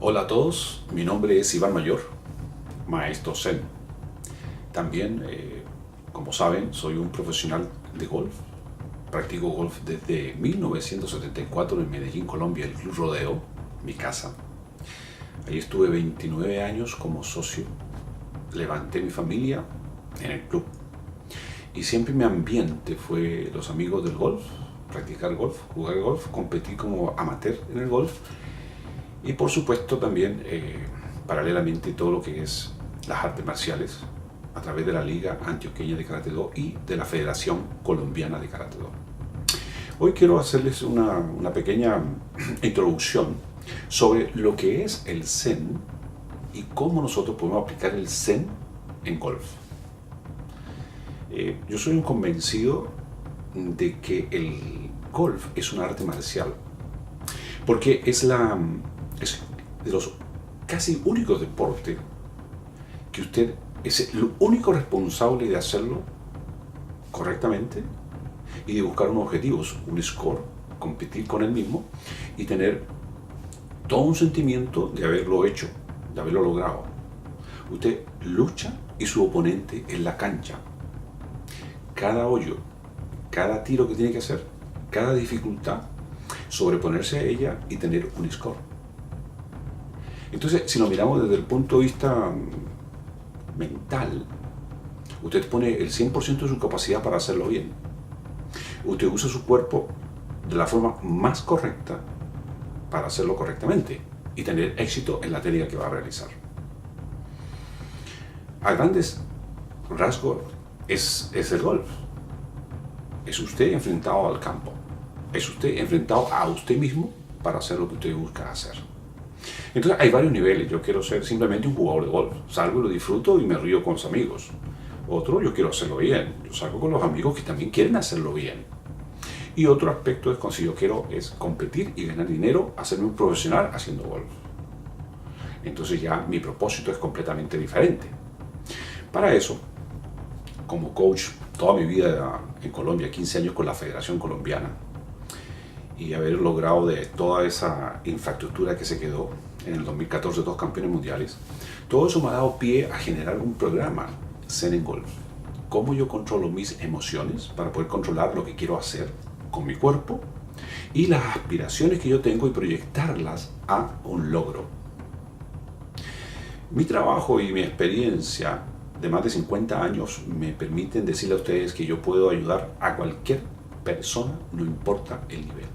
Hola a todos, mi nombre es Iván Mayor, maestro Zen. También, como saben, soy un profesional de golf. Practico golf desde 1974 en Medellín, Colombia, el Club Rodeo, mi casa. Ahí estuve 29 años como socio. Levanté mi familia en el club. Y siempre mi ambiente fue los amigos del golf, practicar golf, jugar golf, competir como amateur en el golf. Y por supuesto también, paralelamente, todo lo que es las artes marciales a través de la Liga Antioqueña de Karate Do y de la Federación Colombiana de Karate Do. Hoy quiero hacerles una pequeña introducción sobre lo que es el Zen y cómo nosotros podemos aplicar el Zen en golf. Yo soy un convencido de que el golf es un arte marcial, porque es de los casi únicos deportes que usted es el único responsable de hacerlo correctamente y de buscar unos objetivos, un score, competir con él mismo y tener todo un sentimiento de haberlo hecho, de haberlo logrado. Usted lucha y su oponente en la cancha. Cada hoyo, cada tiro que tiene que hacer, cada dificultad, sobreponerse a ella y tener un score. Entonces, si lo miramos desde el punto de vista mental, usted pone el 100% de su capacidad para hacerlo bien. Usted usa su cuerpo de la forma más correcta para hacerlo correctamente y tener éxito en la técnica que va a realizar. A grandes rasgos es el golf. Es usted enfrentado al campo. Es usted enfrentado a usted mismo para hacer lo que usted busca hacer. Entonces hay varios niveles. Yo quiero ser simplemente un jugador de golf. Salgo y lo disfruto y me río con los amigos. Otro, yo quiero hacerlo bien. Yo salgo con los amigos que también quieren hacerlo bien. Y otro aspecto es cuando yo quiero es competir y ganar dinero, hacerme un profesional haciendo golf. Entonces ya mi propósito es completamente diferente. Para eso, como coach, toda mi vida en Colombia, 15 años con la Federación Colombiana, y haber logrado de toda esa infraestructura que se quedó en el 2014, 2 campeones mundiales, todo eso me ha dado pie a generar un programa Zen en Golf. Cómo yo controlo mis emociones para poder controlar lo que quiero hacer con mi cuerpo y las aspiraciones que yo tengo y proyectarlas a un logro. Mi trabajo y mi experiencia de más de 50 años me permiten decirle a ustedes que yo puedo ayudar a cualquier persona, no importa el nivel.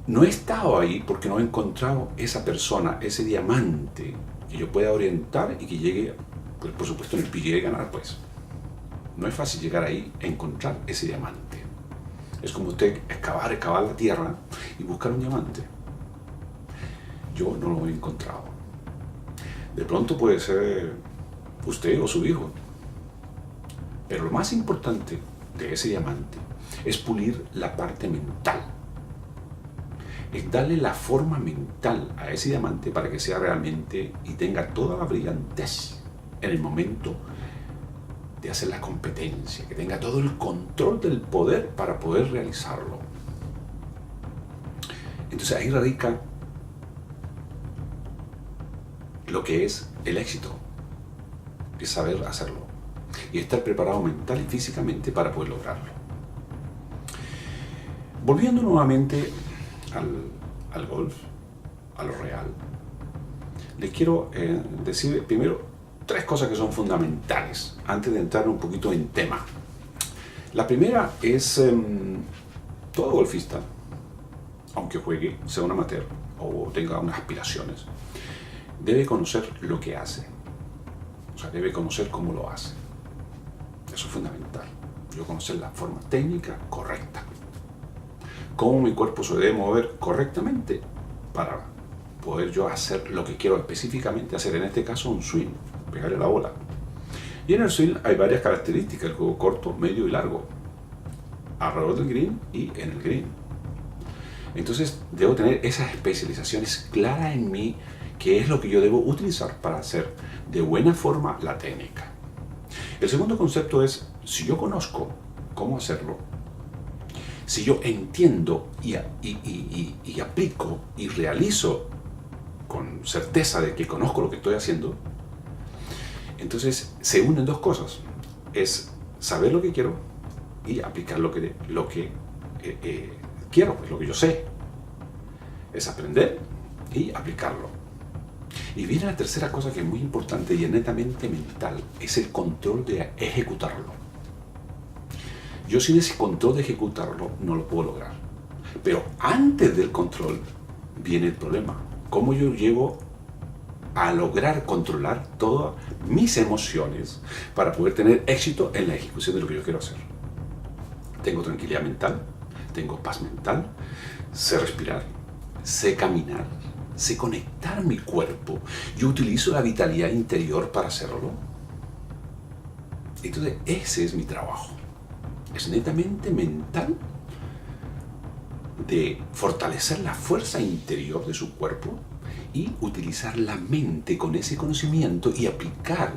No he estado ahí porque no he encontrado esa persona, ese diamante que yo pueda orientar y que llegue, pues, por supuesto, en el PGA ganar, pues. No es fácil llegar ahí a encontrar ese diamante. Es como usted excavar la tierra y buscar un diamante. Yo no lo he encontrado. De pronto puede ser usted o su hijo. Pero lo más importante de ese diamante es pulir la parte mental. Es darle la forma mental a ese diamante para que sea realmente y tenga toda la brillantez en el momento de hacer la competencia, que tenga todo el control del poder para poder realizarlo. Entonces ahí radica lo que es el éxito, es saber hacerlo y estar preparado mental y físicamente para poder lograrlo. Volviendo nuevamente al golf, a lo real, les quiero decir primero 3 cosas que son fundamentales antes de entrar un poquito en tema. La primera es todo golfista, aunque juegue, sea un amateur o tenga unas aspiraciones, debe conocer lo que hace. O sea, debe conocer cómo lo hace. Eso es fundamental. Yo conocer la forma técnica correcta. Cómo mi cuerpo se debe mover correctamente para poder yo hacer lo que quiero específicamente hacer. En este caso, un swing, pegarle la bola. Y en el swing hay varias características, el juego corto, medio y largo. Alrededor del green y en el green. Entonces, debo tener esas especializaciones claras en mí, que es lo que yo debo utilizar para hacer de buena forma la técnica. El segundo concepto es, si yo conozco cómo hacerlo, Si yo entiendo y aplico y realizo con certeza de que conozco lo que estoy haciendo, entonces se unen dos cosas. Es saber lo que quiero y aplicar lo que quiero, es lo que yo sé. Es aprender y aplicarlo. Y viene la tercera cosa que es muy importante y es netamente mental, es el control de ejecutarlo. Yo sin ese control de ejecutarlo no lo puedo lograr. Pero antes del control viene el problema. ¿Cómo yo llego a lograr controlar todas mis emociones para poder tener éxito en la ejecución de lo que yo quiero hacer? Tengo tranquilidad mental, tengo paz mental, sé respirar, sé caminar, sé conectar mi cuerpo. Yo utilizo la vitalidad interior para hacerlo. Entonces ese es mi trabajo. Es netamente mental, de fortalecer la fuerza interior de su cuerpo y utilizar la mente con ese conocimiento y aplicar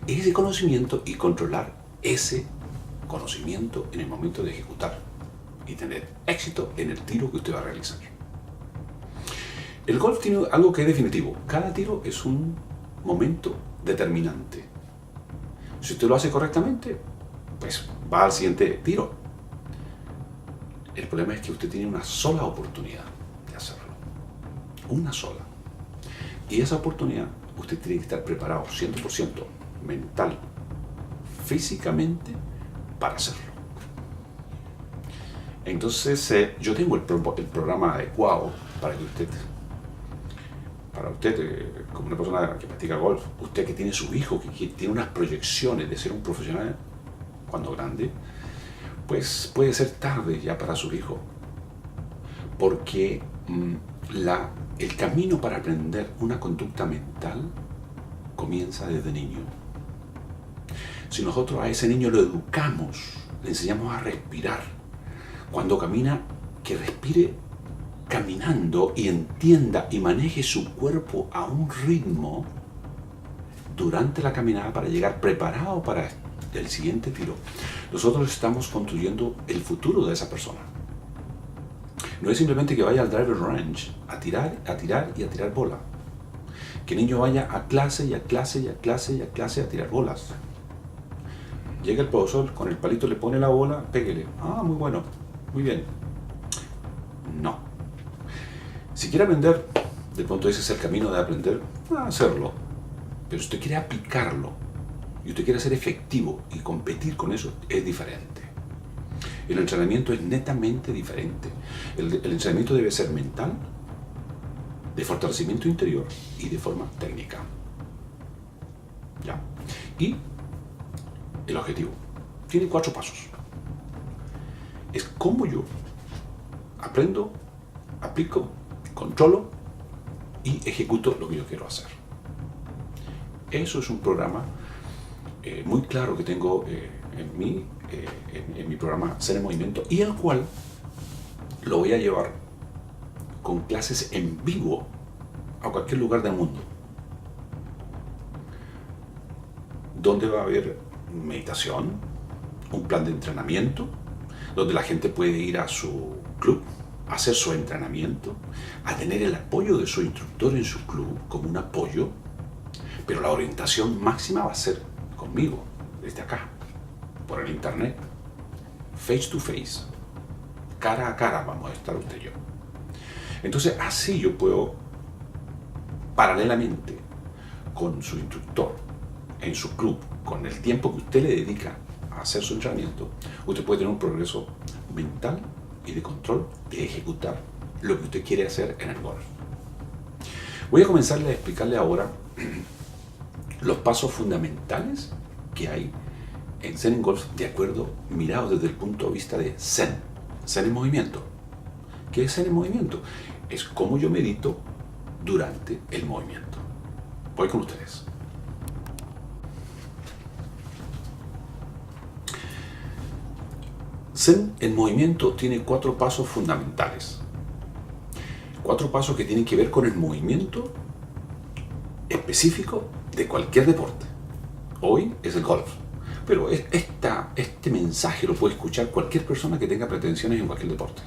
ese conocimiento y controlar ese conocimiento en el momento de ejecutar y tener éxito en el tiro que usted va a realizar. El golf tiene algo que es definitivo. Cada tiro es un momento determinante. Si usted lo hace correctamente, pues va al siguiente tiro. El problema es que usted tiene una sola oportunidad de hacerlo. Una sola. Y esa oportunidad usted tiene que estar preparado 100% mental, físicamente, para hacerlo. Entonces yo tengo el programa adecuado para que usted, como una persona que practica golf, usted que tiene su hijo, que tiene unas proyecciones de ser un profesional cuando grande, pues puede ser tarde ya para su hijo, porque el camino para aprender una conducta mental comienza desde niño. Si nosotros a ese niño lo educamos, le enseñamos a respirar, cuando camina, que respire caminando y entienda y maneje su cuerpo a un ritmo durante la caminada para llegar preparado para el siguiente tiro, nosotros estamos construyendo el futuro de esa persona. No es simplemente que vaya al driver range a tirar y a tirar bola. Que el niño vaya a clase y a clase y a clase y a clase a tirar bolas. Llega el profesor, con el palito le pone la bola, péguele. Ah, muy bueno, muy bien. No. Si quiere aprender, de pronto ese es el camino de aprender, a hacerlo. Pero si usted quiere aplicarlo y usted quiere ser efectivo y competir con eso, es diferente. El entrenamiento es netamente diferente. El entrenamiento debe ser mental, de fortalecimiento interior y de forma técnica. ¿Ya? Y el objetivo tiene 4 pasos. Es cómo yo aprendo, aplico, controlo y ejecuto lo que yo quiero hacer. Eso es un programa muy claro que tengo en mi programa Zen en Movimiento, y el cual lo voy a llevar con clases en vivo a cualquier lugar del mundo, donde va a haber meditación, un plan de entrenamiento, donde la gente puede ir a su club, a hacer su entrenamiento, a tener el apoyo de su instructor en su club como un apoyo, pero la orientación máxima va a ser conmigo, desde acá, por el internet, face to face, cara a cara vamos a estar usted y yo. Entonces así yo puedo, paralelamente con su instructor, en su club, con el tiempo que usted le dedica a hacer su entrenamiento, usted puede tener un progreso mental y de control de ejecutar lo que usted quiere hacer en el golf. Voy a comenzar a explicarle ahora los pasos fundamentales que hay en Zen en Golf, de acuerdo, mirado desde el punto de vista de Zen. Zen en movimiento. ¿Qué es Zen en movimiento? Es cómo yo medito durante el movimiento. Voy con ustedes. Zen en movimiento tiene 4 pasos fundamentales. 4 pasos que tienen que ver con el movimiento específico de cualquier deporte. Hoy es el golf, Pero este mensaje lo puede escuchar cualquier persona que tenga pretensiones en cualquier deporte.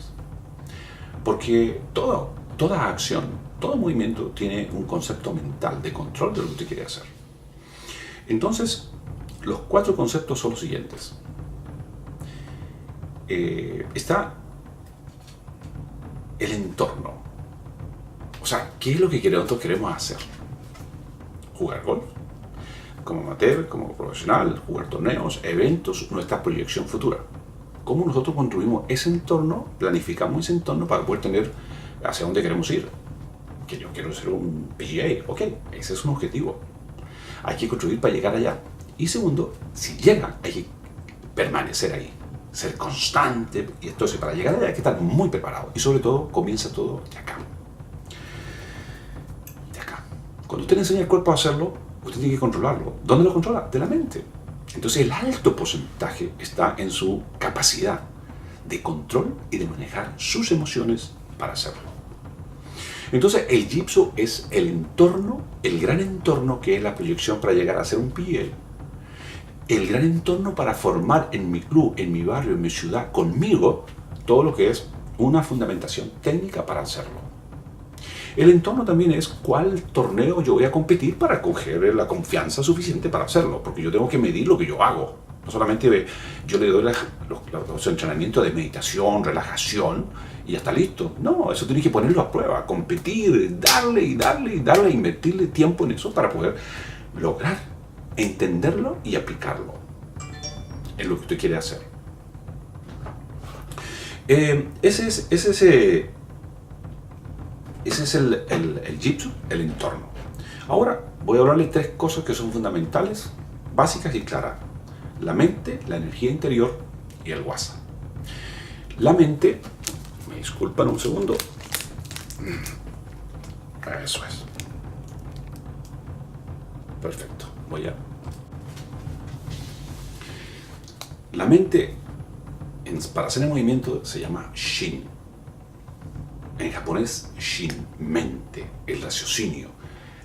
Porque toda acción, todo movimiento tiene un concepto mental de control de lo que usted quiere hacer. Entonces, los 4 conceptos son los siguientes. Está el entorno. O sea, ¿qué es lo que nosotros queremos hacer? Jugar golf, como amateur, como profesional, jugar torneos, eventos, nuestra proyección futura. ¿Cómo nosotros construimos ese entorno, planificamos ese entorno para poder tener hacia dónde queremos ir? Que yo quiero ser un PGA, ok, ese es un objetivo. Hay que construir para llegar allá. Y segundo, si llega, hay que permanecer ahí, ser constante. Y entonces, para llegar allá hay que estar muy preparado. Y sobre todo, comienza todo de acá. De acá. Cuando usted le enseña al cuerpo a hacerlo, usted tiene que controlarlo. ¿Dónde lo controla? De la mente. Entonces, el alto porcentaje está en su capacidad de control y de manejar sus emociones para hacerlo. Entonces, el Jitsu es el entorno, el gran entorno que es la proyección para llegar a ser un PGA. El gran entorno para formar en mi club, en mi barrio, en mi ciudad, conmigo, todo lo que es una fundamentación técnica para hacerlo. El entorno también es cuál torneo yo voy a competir para coger la confianza suficiente para hacerlo, porque yo tengo que medir lo que yo hago. No solamente yo le doy los entrenamientos de meditación, relajación y ya está listo. No, eso tiene que ponerlo a prueba, competir, darle, invertirle tiempo en eso para poder lograr entenderlo y aplicarlo en lo que usted quiere hacer. Ese es el Jitsu, el entorno. Ahora voy a hablarle 3 cosas que son fundamentales, básicas y claras. La mente, la energía interior y el Wasa. La mente, me disculpan un segundo. Eso es. Perfecto. La mente, para hacer el movimiento, se llama Shin. En japonés, Shin, mente, el raciocinio,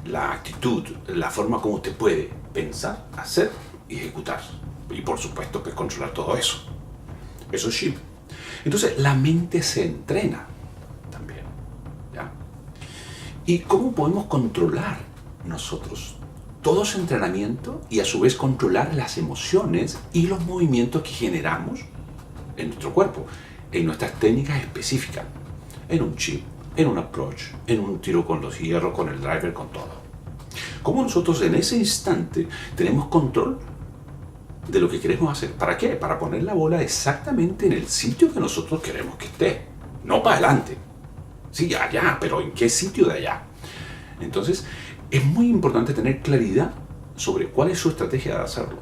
la actitud, la forma como usted puede pensar, hacer y ejecutar. Y por supuesto, pues controlar todo eso. Eso es Shin. Entonces, la mente se entrena también. ¿Ya? ¿Y cómo podemos controlar nosotros todo ese entrenamiento y a su vez controlar las emociones y los movimientos que generamos en nuestro cuerpo, en nuestras técnicas específicas, en un chip, en un approach, en un tiro con los hierros, con el driver, con todo? ¿Cómo nosotros en ese instante tenemos control de lo que queremos hacer? ¿Para qué? Para poner la bola exactamente en el sitio que nosotros queremos que esté, no para adelante. Sí, allá, pero ¿en qué sitio de allá? Entonces, es muy importante tener claridad sobre cuál es su estrategia de hacerlo,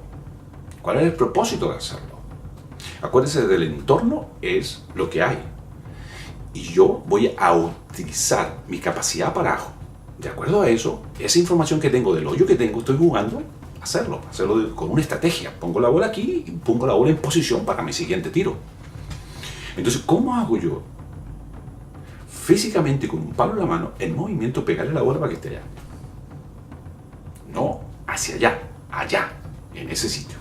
cuál es el propósito de hacerlo. Acuérdense del entorno, es lo que hay. Y yo voy a utilizar mi capacidad para, de acuerdo a eso, esa información que tengo del hoyo que tengo, estoy jugando, hacerlo con una estrategia. Pongo la bola aquí y pongo la bola en posición para mi siguiente tiro. Entonces, ¿cómo hago yo? Físicamente, con un palo en la mano, en movimiento, pegarle la bola para que esté allá. No, hacia allá, en ese sitio.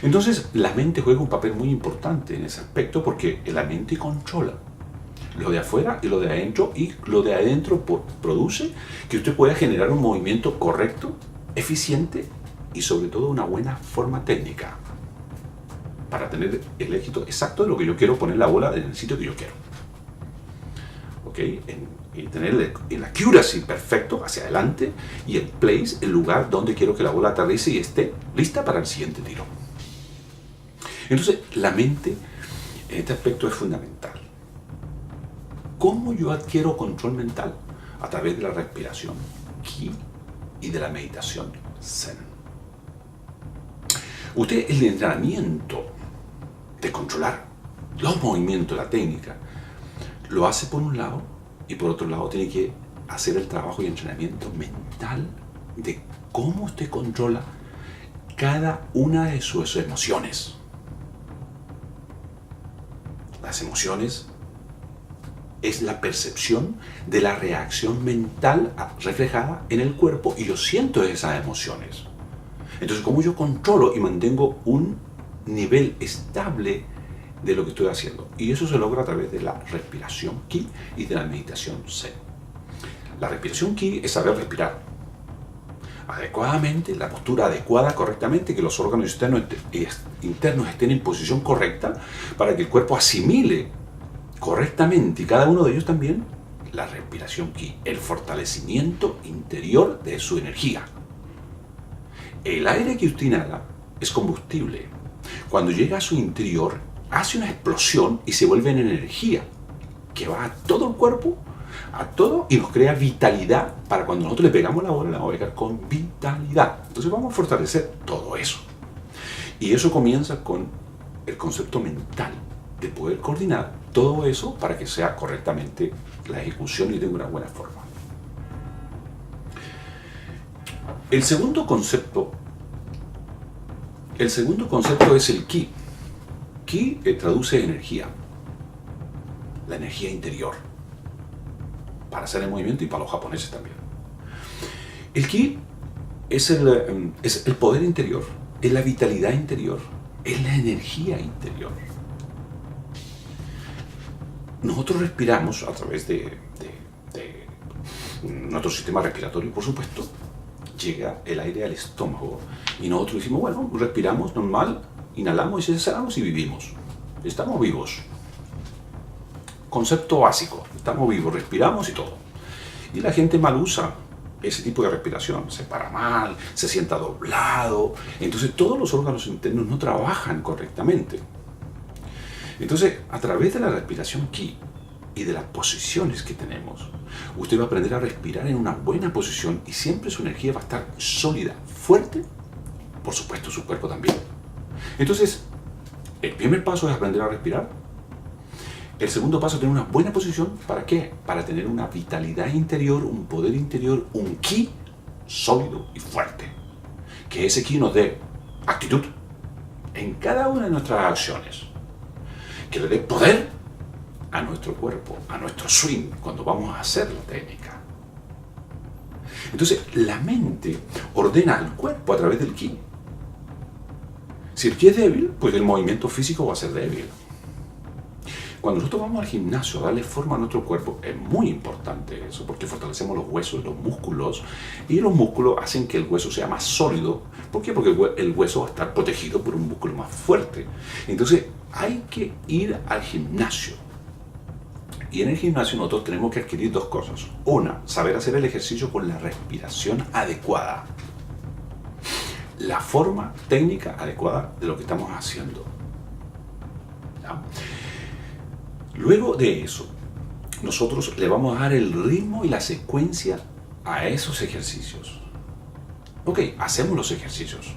Entonces, la mente juega un papel muy importante en ese aspecto porque la mente controla lo de afuera y lo de adentro, y lo de adentro produce que usted pueda generar un movimiento correcto, eficiente y sobre todo una buena forma técnica para tener el éxito exacto de lo que yo quiero, poner la bola en el sitio que yo quiero. ¿Ok? Y tener el accuracy perfecto hacia adelante y el place, el lugar donde quiero que la bola aterrice y esté lista para el siguiente tiro. Entonces, la mente en este aspecto es fundamental. ¿Cómo yo adquiero control mental? A través de la respiración Ki y de la meditación Zen. Usted, el entrenamiento de controlar los movimientos, la técnica, lo hace por un lado, y por otro lado tiene que hacer el trabajo y entrenamiento mental de cómo usted controla cada una de sus emociones. Las emociones es la percepción de la reacción mental reflejada en el cuerpo, y yo siento esas emociones. Entonces, ¿cómo yo controlo y mantengo un nivel estable de lo que estoy haciendo? Y eso se logra a través de la respiración Qi y de la meditación Zen. La respiración Qi es saber respirar adecuadamente, la postura adecuada, correctamente, que los órganos internos estén en posición correcta para que el cuerpo asimile correctamente, y cada uno de ellos también, la respiración Qi, el fortalecimiento interior de su energía. El aire que usted inhala es combustible. Cuando llega a su interior, hace una explosión y se vuelve en energía que va a todo el cuerpo, a todo, y nos crea vitalidad para cuando nosotros le pegamos la bola, la vamos a pegar con vitalidad. Entonces vamos a fortalecer todo eso. Y eso comienza con el concepto mental de poder coordinar todo eso para que sea correctamente la ejecución y de una buena forma. El segundo concepto es el Qi. Qi traduce energía, la energía interior, para hacer el movimiento y para los japoneses también. El Qi es el poder interior, es la vitalidad interior, es la energía interior. Nosotros respiramos a través de nuestro sistema respiratorio, por supuesto. Llega el aire al estómago y nosotros decimos, bueno, respiramos normal, inhalamos y exhalamos y vivimos. Estamos vivos. Concepto básico, estamos vivos, respiramos y todo. Y la gente mal usa ese tipo de respiración, se para mal, se sienta doblado, entonces todos los órganos internos no trabajan correctamente. Entonces, a través de la respiración Qi y de las posiciones que tenemos, usted va a aprender a respirar en una buena posición y siempre su energía va a estar sólida, fuerte, por supuesto su cuerpo también. Entonces, el primer paso es aprender a respirar. El segundo paso es tener una buena posición. ¿Para qué? Para tener una vitalidad interior, un poder interior, un Qi sólido y fuerte. Que ese Qi nos dé actitud en cada una de nuestras acciones. Que le dé poder a nuestro cuerpo, a nuestro swing, cuando vamos a hacer la técnica. Entonces, la mente ordena al cuerpo a través del Qi. Si el Qi es débil, pues el movimiento físico va a ser débil. Cuando nosotros vamos al gimnasio a darle forma a nuestro cuerpo, es muy importante eso, porque fortalecemos los huesos, los músculos, y los músculos hacen que el hueso sea más sólido. ¿Por qué? Porque el hueso va a estar protegido por un músculo más fuerte. Entonces, hay que ir al gimnasio. Y en el gimnasio nosotros tenemos que adquirir dos cosas. Una, saber hacer el ejercicio con la respiración adecuada. La forma técnica adecuada de lo que estamos haciendo. ¿Ya? Luego de eso, nosotros le vamos a dar el ritmo y la secuencia a esos ejercicios. Ok, hacemos los ejercicios.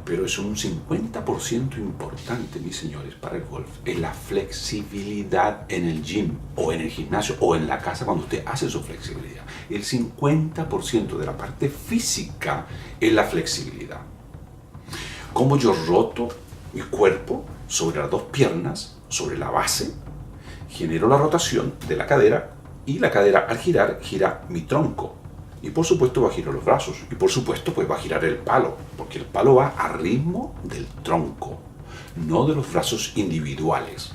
Pero es un 50% importante, mis señores, para el golf. Es la flexibilidad en el gym, o en el gimnasio, o en la casa cuando usted hace su flexibilidad. El 50% de la parte física es la flexibilidad. Cómo yo roto mi cuerpo sobre las dos piernas, sobre la base, genero la rotación de la cadera, y la cadera al girar, gira mi tronco. Y por supuesto va a girar los brazos. Y por supuesto pues va a girar el palo. Porque el palo va a ritmo del tronco, no de los brazos individuales.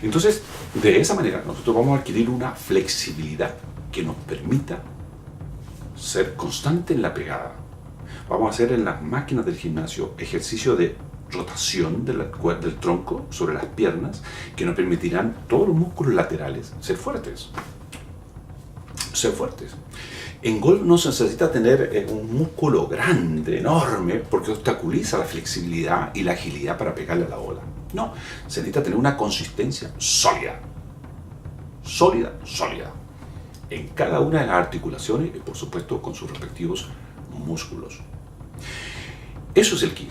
Entonces, de esa manera nosotros vamos a adquirir una flexibilidad que nos permita ser constante en la pegada. Vamos a hacer en las máquinas del gimnasio ejercicio de rotación del tronco sobre las piernas que nos permitirán todos los músculos laterales ser fuertes. En golf no se necesita tener un músculo grande, enorme, porque obstaculiza la flexibilidad y la agilidad para pegarle a la bola. No, se necesita tener una consistencia sólida. Sólida. En cada una de las articulaciones y por supuesto con sus respectivos músculos. Eso es el Qi.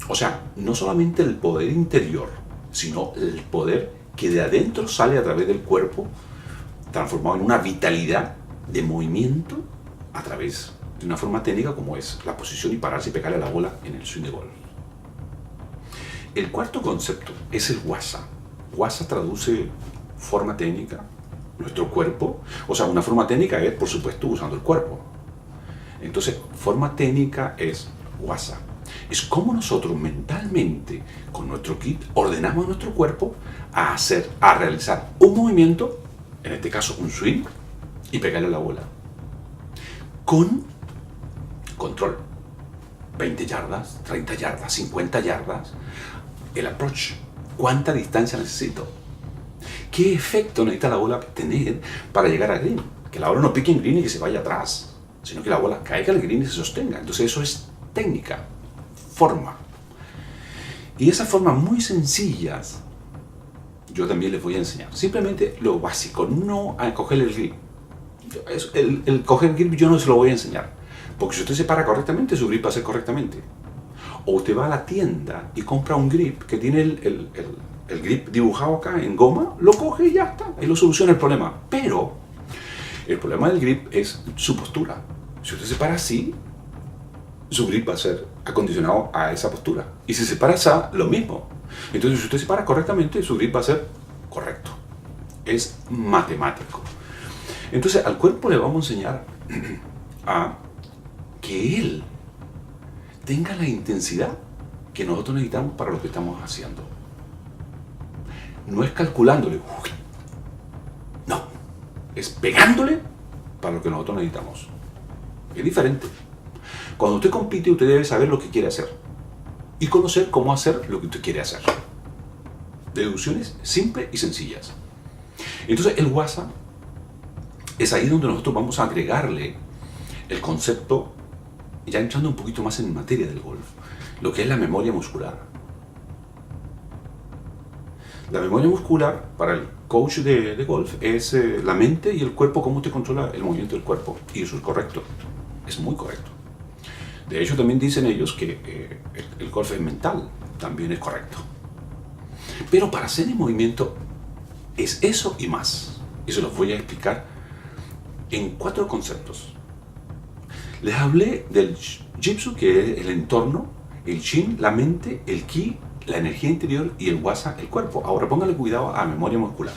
O sea, no solamente el poder interior, sino el poder que de adentro sale a través del cuerpo, transformado en una vitalidad de movimiento a través de una forma técnica como es la posición y pararse y pegarle a la bola en el swing de golf. El cuarto concepto es el Wasa. Wasa traduce forma técnica, nuestro cuerpo. O sea, una forma técnica es, por supuesto, usando el cuerpo. Entonces, forma técnica es WASA. Es como nosotros mentalmente, con nuestro kit, ordenamos a nuestro cuerpo a realizar un movimiento, en este caso un swing, y pegarle a la bola. Con control. 20 yardas, 30 yardas, 50 yardas. El approach. ¿Cuánta distancia necesito? ¿Qué efecto necesita la bola tener para llegar al green? Que la bola no pique en green y que se vaya atrás, sino que la bola caiga al green y se sostenga. Entonces eso es técnica, forma. Y esas formas muy sencillas yo también les voy a enseñar. Simplemente lo básico, no a coger el grip. El coger el grip yo no se lo voy a enseñar. Porque si usted se para correctamente, su grip va a ser correctamente. O usted va a la tienda y compra un grip que tiene el grip dibujado acá en goma, lo coge y ya está. Ahí lo soluciona el problema. Pero el problema del grip es su postura. Si usted se para así, su grip va a ser acondicionado a esa postura. Y si se para así, lo mismo. Entonces, si usted se para correctamente, su grip va a ser correcto. Es matemático. Entonces, al cuerpo le vamos a enseñar a que él tenga la intensidad que nosotros necesitamos para lo que estamos haciendo. No es calculándole, no, es pegándole para lo que nosotros necesitamos. Es diferente. Cuando usted compite, usted debe saber lo que quiere hacer y conocer cómo hacer lo que usted quiere hacer. Deducciones simples y sencillas. Entonces, el WASA es ahí donde nosotros vamos a agregarle el concepto, ya entrando un poquito más en materia del golf, lo que es la memoria muscular. La memoria muscular para el coach de golf es la mente y el cuerpo, cómo usted controla el movimiento del cuerpo. Y eso es correcto, es muy correcto. De hecho, también dicen ellos que el golf es mental, también es correcto. Pero para hacer el movimiento es eso y más. Y se los voy a explicar en 4 conceptos. Les hablé del Jitsu, que es el entorno, el Shin, la mente, el Ki, la energía interior y el WASA, el cuerpo. Ahora póngale cuidado a memoria muscular.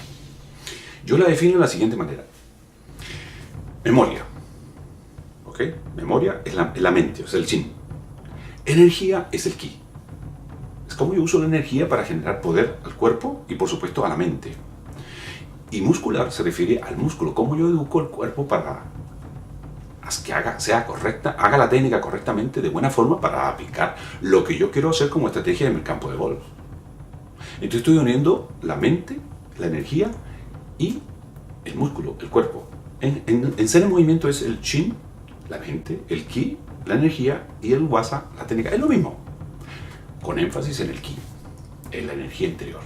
Yo la defino de la siguiente manera. Memoria. ¿Ok? Memoria es la mente, es el Shin. Energía es el Ki. Es como yo uso la energía para generar poder al cuerpo y por supuesto a la mente. Y muscular se refiere al músculo, cómo yo educo el cuerpo para que sea correcta, haga la técnica correctamente, de buena forma, para aplicar lo que yo quiero hacer como estrategia en el campo de golf. Entonces estoy uniendo la mente, la energía y el músculo, el cuerpo. En ser en movimiento es el Shin, la mente, el Ki, la energía y el WASA, la técnica. Es lo mismo, con énfasis en el Ki, en la energía interior.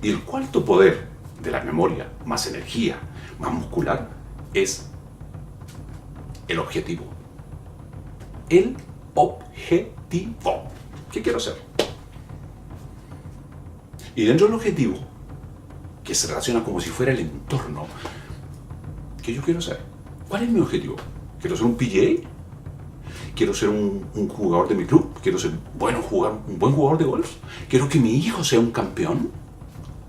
Y el cuarto poder de la memoria, más energía, más muscular, es el objetivo. El objetivo. ¿Qué quiero hacer? Y dentro del objetivo, que se relaciona como si fuera el entorno, ¿qué yo quiero hacer? ¿Cuál es mi objetivo? ¿Quiero ser un PGA? ¿Quiero ser un jugador de mi club? ¿Quiero ser un buen jugador de golf? ¿Quiero que mi hijo sea un campeón?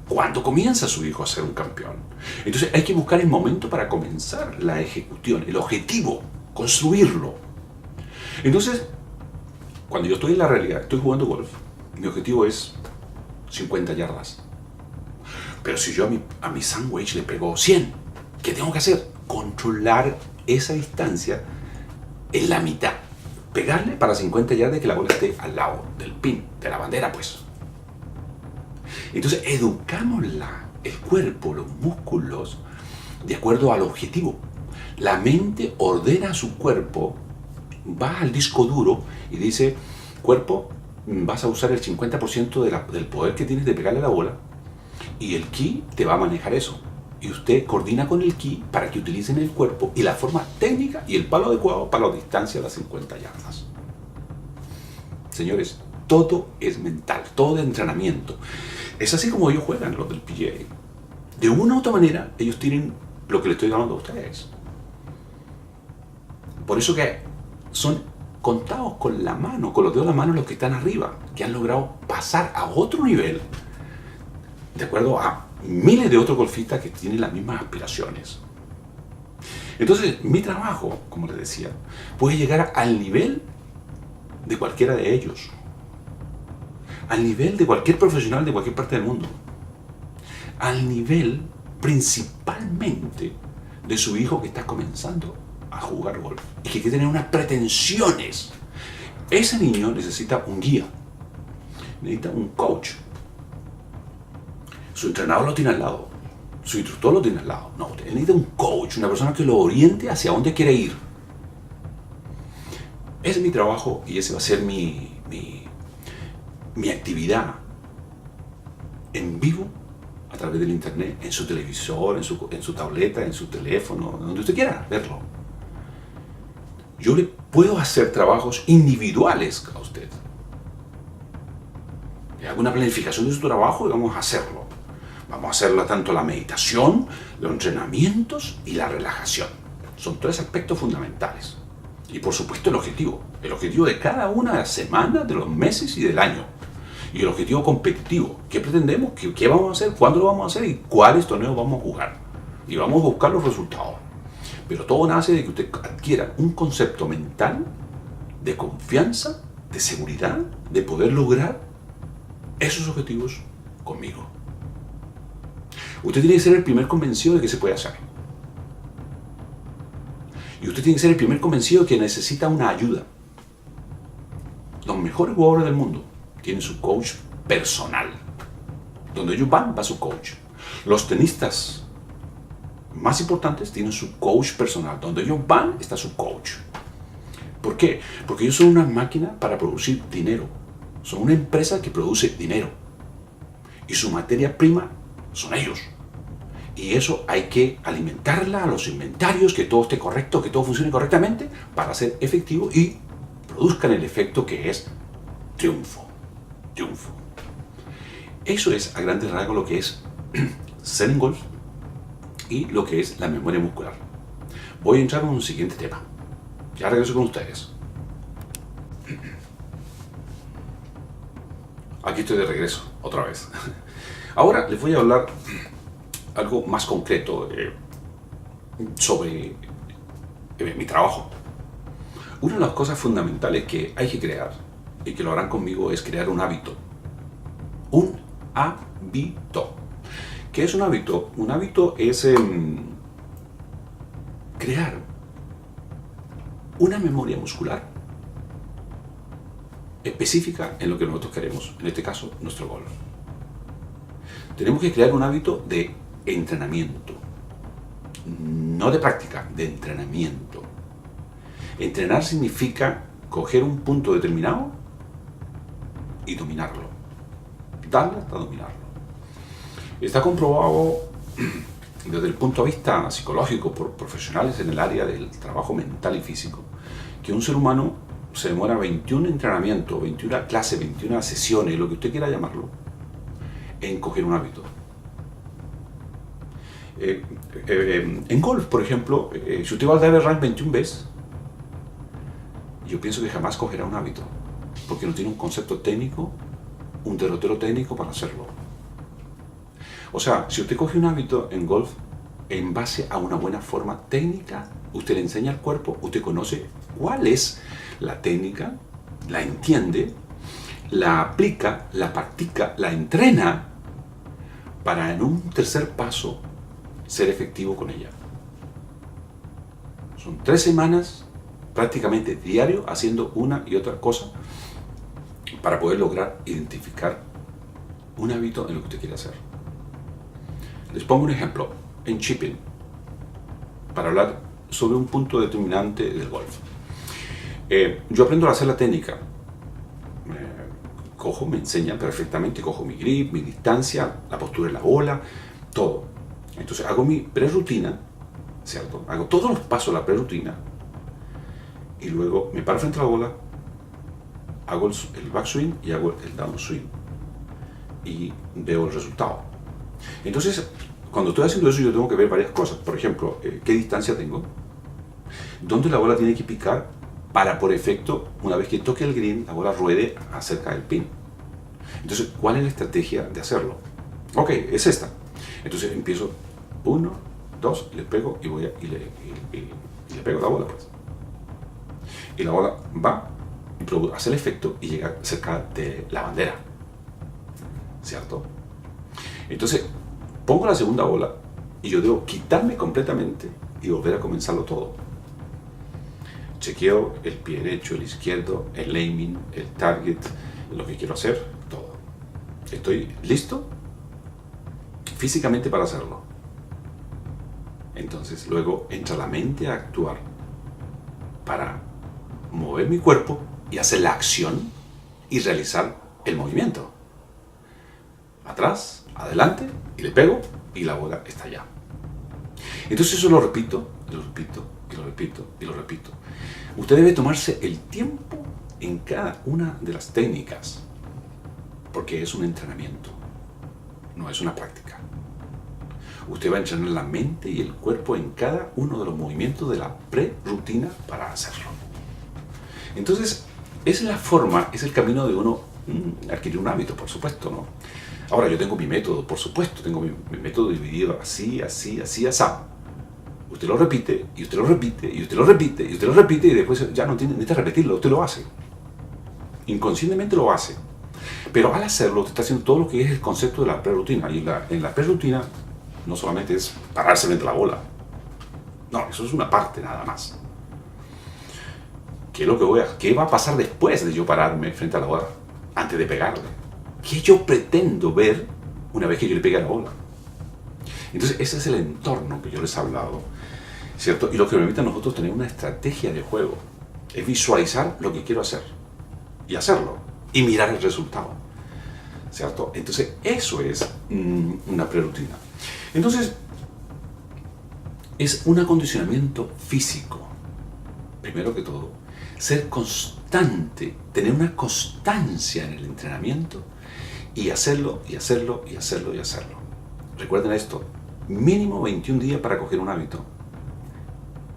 ¿Cuándo comienza su hijo a ser un campeón? Entonces hay que buscar el momento para comenzar la ejecución, el objetivo, construirlo. Entonces, cuando yo estoy en la realidad, estoy jugando golf, mi objetivo es 50 yardas. Pero si yo a mi sandwich le pego 100, ¿qué tengo que hacer? Controlar esa distancia en la mitad. Pegarle para 50 yardas, que la bola esté al lado del pin, de la bandera, pues. Entonces educamos el cuerpo, los músculos, de acuerdo al objetivo. La mente ordena a su cuerpo, va al disco duro y dice, cuerpo, vas a usar el 50% del poder que tienes de pegarle a la bola, y el Ki te va a manejar eso. Y usted coordina con el Ki para que utilicen el cuerpo y la forma técnica y el palo adecuado para la distancia de las 50 yardas. Señores, todo es mental, todo de entrenamiento. Es así como ellos juegan, los del PGA. De una u otra manera, ellos tienen lo que les estoy dando a ustedes. Por eso que son contados con la mano, con los dedos de la mano, los que están arriba, que han logrado pasar a otro nivel, de acuerdo a miles de otros golfistas que tienen las mismas aspiraciones. Entonces, mi trabajo, como les decía, puede llegar al nivel de cualquiera de ellos, al nivel de cualquier profesional de cualquier parte del mundo, al nivel principalmente de su hijo que está comenzando a jugar golf y que quiere tener unas pretensiones. Ese niño necesita un guía, necesita un coach. Su entrenador lo tiene al lado, su instructor lo tiene al lado. No, usted necesita un coach, una persona que lo oriente hacia dónde quiere ir. Ese es mi trabajo y ese va a ser mi actividad en vivo a través del internet, en su televisor, en su tableta, en su teléfono, donde usted quiera verlo. Yo le puedo hacer trabajos individuales a usted. Le hago una planificación de su trabajo y vamos a hacerlo. Vamos a hacerlo tanto la meditación, los entrenamientos y la relajación. Son 3 aspectos fundamentales. Y por supuesto el objetivo de cada una de las semanas, de los meses y del año. Y el objetivo competitivo. ¿Qué pretendemos? ¿Qué vamos a hacer? ¿Cuándo lo vamos a hacer? ¿Y cuáles torneos vamos a jugar? Y vamos a buscar los resultados. Pero todo nace de que usted adquiera un concepto mental de confianza, de seguridad, de poder lograr esos objetivos conmigo. Usted tiene que ser el primer convencido de que se puede hacer. Y usted tiene que ser el primer convencido de que necesita una ayuda. Los mejores jugadores del mundo tienen su coach personal. Donde ellos van, va su coach. Los tenistas más importantes tienen su coach personal. Donde ellos van, está su coach. ¿Por qué? Porque ellos son una máquina para producir dinero. Son una empresa que produce dinero. Y su materia prima son ellos. Y eso hay que alimentarla a los inventarios, que todo esté correcto, que todo funcione correctamente para ser efectivo y produzcan el efecto que es triunfo. Triunfo. Eso es a grandes rasgos lo que es ser en golf y lo que es la memoria muscular. Voy a entrar en un siguiente tema. Ya regreso con ustedes. Aquí estoy de regreso, otra vez. Ahora les voy a hablar algo más concreto sobre mi trabajo. Una de las cosas fundamentales que hay que crear, y que lo harán conmigo, es crear un hábito. Un hábito. ¿Qué es un hábito? Un hábito es crear una memoria muscular específica en lo que nosotros queremos, en este caso, nuestro golf. Tenemos que crear un hábito de entrenamiento, no de práctica, de entrenamiento. Entrenar significa coger un punto determinado y dominarlo, darle hasta dominarlo. Está comprobado desde el punto de vista psicológico por profesionales en el área del trabajo mental y físico que un ser humano se demora 21 entrenamientos, 21 clases, 21 sesiones, lo que usted quiera llamarlo, en coger un hábito. En golf, por ejemplo, si usted va al driver rank 21 veces, yo pienso que jamás cogerá un hábito, porque no tiene un concepto técnico, un derrotero técnico para hacerlo. O sea, si usted coge un hábito en golf en base a una buena forma técnica, usted le enseña al cuerpo, usted conoce cuál es la técnica, la entiende, la aplica, la practica, la entrena para en un tercer paso ser efectivo con ella. Son 3 semanas prácticamente diario haciendo una y otra cosa para poder lograr identificar un hábito en lo que usted quiere hacer. Les pongo un ejemplo en chipping para hablar sobre un punto determinante del golf. Yo aprendo a hacer la técnica. Me enseñan perfectamente, cojo mi grip, mi distancia, la postura de la bola, todo. Entonces hago mi pre-rutina, ¿cierto? Hago todos los pasos de la pre-rutina y luego me paro frente a la bola, hago el backswing y hago el downswing y veo el resultado. Entonces, cuando estoy haciendo eso, yo tengo que ver varias cosas. Por ejemplo, qué distancia tengo, dónde la bola tiene que picar para, por efecto, una vez que toque el green, la bola ruede acerca del pin. Entonces, ¿cuál es la estrategia de hacerlo? Ok, es esta. Entonces empiezo 1, 2, le pego y voy y le pego la bola, pues. Y la bola va y hace el efecto y llega cerca de la bandera, ¿cierto? Entonces pongo la segunda bola y yo debo quitarme completamente y volver a comenzarlo todo. Chequeo el pie derecho, el izquierdo, el aiming, el target, lo que quiero hacer, todo. Estoy listo físicamente para hacerlo. Entonces luego entra la mente a actuar para mover mi cuerpo y hacer la acción y realizar el movimiento. Atrás, adelante, y le pego y la bola está allá. Entonces eso lo repito, lo repito, y lo repito, y lo repito. Usted debe tomarse el tiempo en cada una de las técnicas, porque es un entrenamiento, no es una práctica. Usted va a entrenar la mente y el cuerpo en cada uno de los movimientos de la pre-rutina para hacerlo. Entonces, es la forma, es el camino de uno adquirir un hábito, por supuesto, ¿no? Ahora, yo tengo mi método, por supuesto, tengo mi método dividido así, así, así, así. Usted lo repite, y usted lo repite, y usted lo repite, y usted lo repite, y después ya no necesita repetirlo, usted lo hace. Inconscientemente lo hace. Pero al hacerlo, usted está haciendo todo lo que es el concepto de la pre-rutina. Y en la pre-rutina no solamente es pararse frente a la bola. No, eso es una parte nada más. ¿Qué va a pasar después de yo pararme frente a la bola? Antes de pegarle. ¿Qué yo pretendo ver una vez que yo le pegue a la bola? Entonces, ese es el entorno que yo les he hablado, ¿cierto? Y lo que me permite a nosotros tener una estrategia de juego es visualizar lo que quiero hacer y hacerlo y mirar el resultado, ¿cierto? Entonces, eso es una pre-rutina. Entonces, es un acondicionamiento físico, primero que todo, ser constante, tener una constancia en el entrenamiento y hacerlo, y hacerlo, y hacerlo, y hacerlo. Recuerden esto, mínimo 21 días para coger un hábito.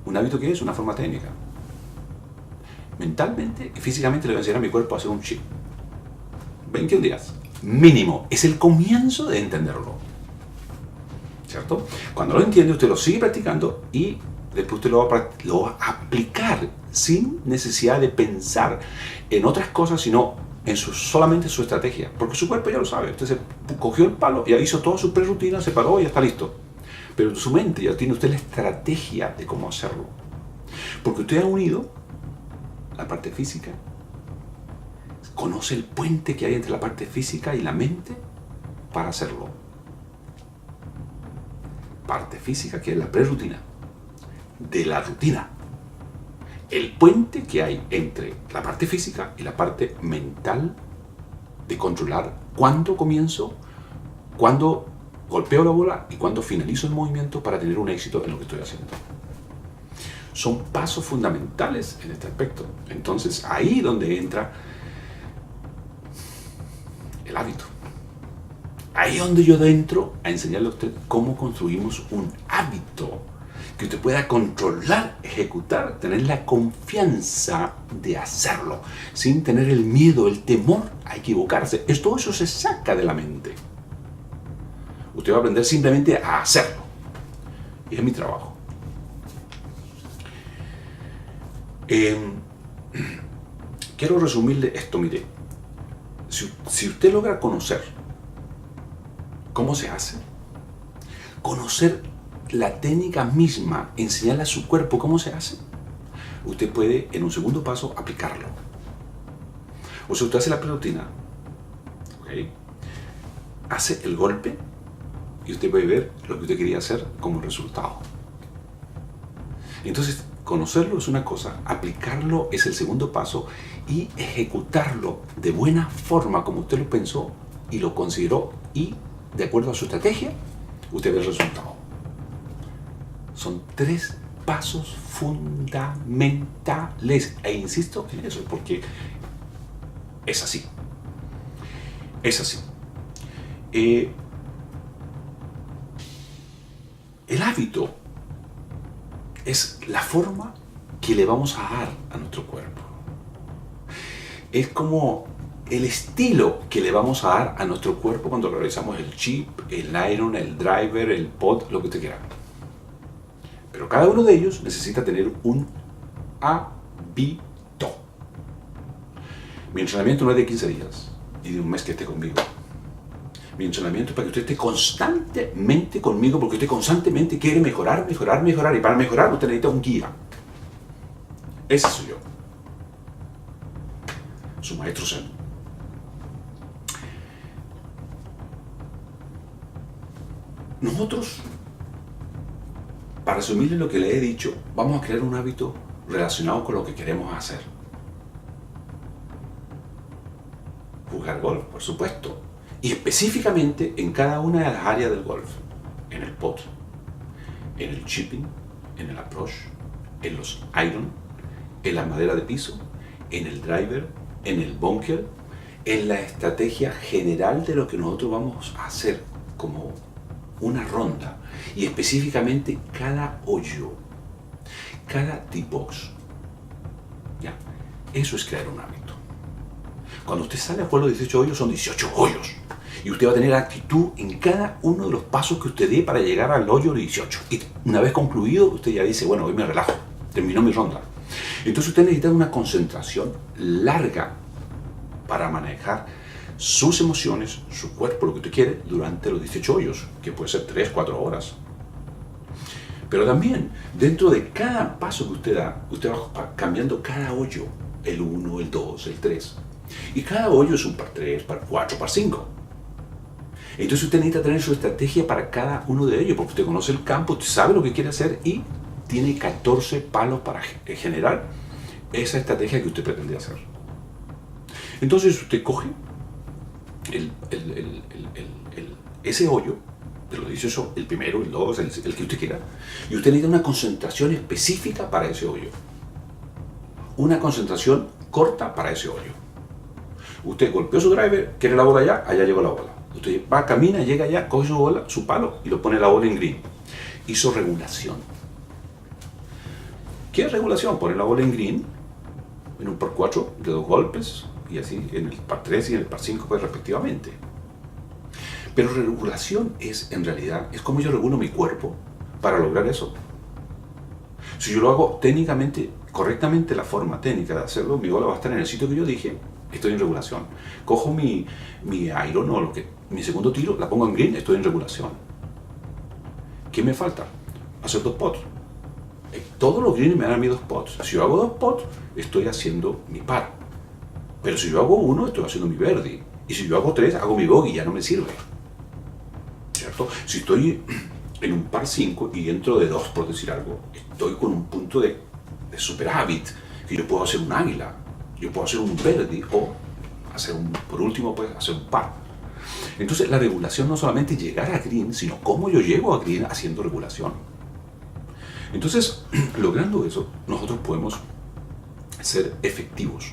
¿Un hábito qué es? Una forma técnica. Mentalmente y físicamente le voy a enseñar a mi cuerpo a hacer un chip. 21 días, mínimo. Es el comienzo de entenderlo, ¿cierto? Cuando lo entiende, usted lo sigue practicando y después usted lo va a aplicar sin necesidad de pensar en otras cosas, sino en solamente su estrategia. Porque su cuerpo ya lo sabe. Usted se cogió el palo, ya hizo toda su pre-rutina, se paró y ya está listo. Pero en su mente ya tiene usted la estrategia de cómo hacerlo. Porque usted ha unido la parte física, conoce el puente que hay entre la parte física y la mente para hacerlo. Parte física, que es la pre-rutina, de la rutina. El puente que hay entre la parte física y la parte mental de controlar cuándo comienzo, cuándo golpeo la bola y cuándo finalizo el movimiento para tener un éxito en lo que estoy haciendo. Son pasos fundamentales en este aspecto. Entonces, ahí donde entra el hábito. Ahí donde yo entro a enseñarle a usted cómo construimos un hábito que usted pueda controlar, ejecutar, tener la confianza de hacerlo, sin tener el miedo, el temor a equivocarse. Todo eso se saca de la mente. Usted va a aprender simplemente a hacerlo. Y es mi trabajo. Quiero resumirle esto, mire. Si usted logra conocer cómo se hace, conocer la técnica misma, enseñarle a su cuerpo cómo se hace, usted puede en un segundo paso aplicarlo. O sea, usted hace la pre-rutina, ¿okay? Hace el golpe y usted puede ver lo que usted quería hacer como resultado. Entonces, conocerlo es una cosa, aplicarlo es el segundo paso y ejecutarlo de buena forma como usted lo pensó y lo consideró y de acuerdo a su estrategia, usted ve el resultado. Son 3 pasos fundamentales e insisto en eso porque es así. Es así. El hábito es la forma que le vamos a dar a nuestro cuerpo. Es como el estilo que le vamos a dar a nuestro cuerpo cuando realizamos el chip, el iron, el driver, el pod, lo que usted quiera. Pero cada uno de ellos necesita tener un hábito. Mi entrenamiento no es de 15 días y de un mes que esté conmigo. Mi entrenamiento es para que usted esté constantemente conmigo, porque usted constantemente quiere mejorar. Y para mejorar usted necesita un guía. Ese soy yo. Su maestro Zen. Nosotros, para resumirle lo que le he dicho, vamos a crear un hábito relacionado con lo que queremos hacer. Jugar golf, por supuesto. Y específicamente en cada una de las áreas del golf. En el pot, en el chipping, en el approach, en los iron, en la madera de piso, en el driver, en el bunker, en la estrategia general de lo que nosotros vamos a hacer como una ronda. Y específicamente cada hoyo, cada tee box. ¿Ya? Eso es crear un hábito. Cuando usted sale a jugar los 18 hoyos, son 18 hoyos. Y usted va a tener actitud en cada uno de los pasos que usted dé para llegar al hoyo 18. Y una vez concluido, usted ya dice, bueno, hoy me relajo, terminó mi ronda. Entonces usted necesita una concentración larga para manejar sus emociones, su cuerpo, lo que usted quiere, durante los 18 hoyos, que puede ser 3, 4 horas. Pero también, dentro de cada paso que usted da, usted va cambiando cada hoyo, el 1, el 2, el 3. Y cada hoyo es un par 3, par 4, par 5. Entonces usted necesita tener su estrategia para cada uno de ellos, porque usted conoce el campo, usted sabe lo que quiere hacer y tiene 14 palos para generar esa estrategia que usted pretende hacer. Entonces usted coge ese hoyo de los 18, el primero, el 2, el que usted quiera, y usted necesita una concentración específica para ese hoyo. Una concentración corta para ese hoyo. Usted golpeó su driver, quiere la bola allá, allá llegó la bola. Usted va, camina, llega allá, coge su bola, su palo y lo pone la bola en green. Hizo regulación. ¿Qué es regulación? Poner la bola en green, en un par 4 de 2 golpes, y así en el par 3 y en el par 5 pues, respectivamente. Pero regulación es, en realidad, es como yo regulo mi cuerpo para lograr eso. Si yo lo hago técnicamente, correctamente, la forma técnica de hacerlo, mi bola va a estar en el sitio que yo dije, estoy en regulación. Cojo mi iron o mi segundo tiro, la pongo en green, estoy en regulación. ¿Qué me falta? Hacer 2 pots. Todos los greens me dan a mí 2 pots. Si yo hago 2 pots, estoy haciendo mi par. Pero si yo hago 1, estoy haciendo mi birdie. Y si yo hago 3, hago mi bogey, ya no me sirve. ¿Cierto? Si estoy en un par 5 y entro de 2, por decir algo, estoy con un punto de superávit, que yo puedo hacer un águila, yo puedo hacer un birdie o por último, pues, hacer un par. Entonces, la regulación no solamente llegar a green, sino cómo yo llego a green haciendo regulación. Entonces, logrando eso, nosotros podemos ser efectivos.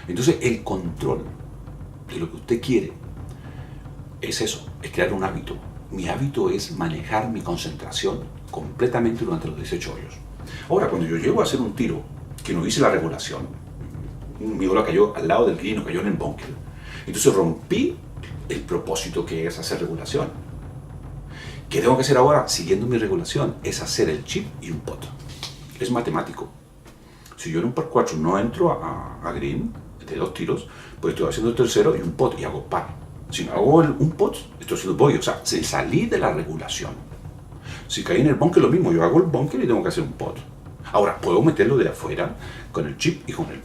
Entonces, el control de lo que usted quiere es eso, es crear un hábito. Mi hábito es manejar mi concentración completamente durante los 18 hoyos. Ahora, cuando yo llego a hacer un tiro que no hice la regulación, mi bola cayó al lado del green o cayó en el bunker, entonces rompí el propósito que es hacer regulación. ¿Qué tengo que hacer ahora? Siguiendo mi regulación, es hacer el chip y un pot. Es matemático. Si yo en un par 4 no entro a green de 2 tiros, pues estoy haciendo el tercero y un pot y hago par. Si no hago un pot, estoy haciendo bogey. O sea, salí de la regulación. Si caí en el bunker, lo mismo. Yo hago el bunker y tengo que hacer un pot. Ahora, puedo meterlo de afuera con el chip y con el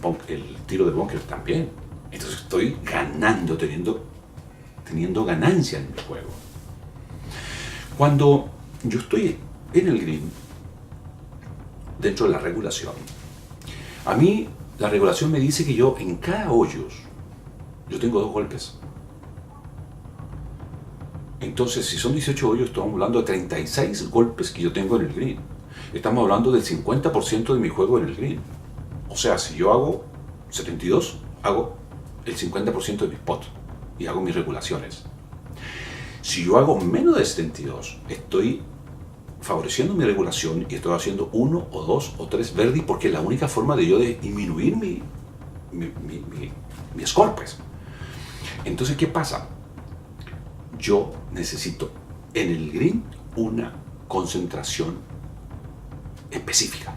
tiro de bunker también. Entonces estoy ganando, teniendo ganancia en mi juego. Cuando yo estoy en el green, dentro de la regulación, a mí la regulación me dice que yo en cada hoyo, yo tengo 2 golpes. Entonces, si son 18 hoyos, estamos hablando de 36 golpes que yo tengo en el green. Estamos hablando del 50% de mi juego en el green. O sea, si yo hago 72, hago el 50% de mis pots y hago mis regulaciones. Si yo hago menos de 72, estoy favoreciendo mi regulación y estoy haciendo 1 o 2 o 3 verdes porque es la única forma de yo disminuir mi score, pues. Entonces, ¿qué pasa? Yo necesito en el green una concentración específica.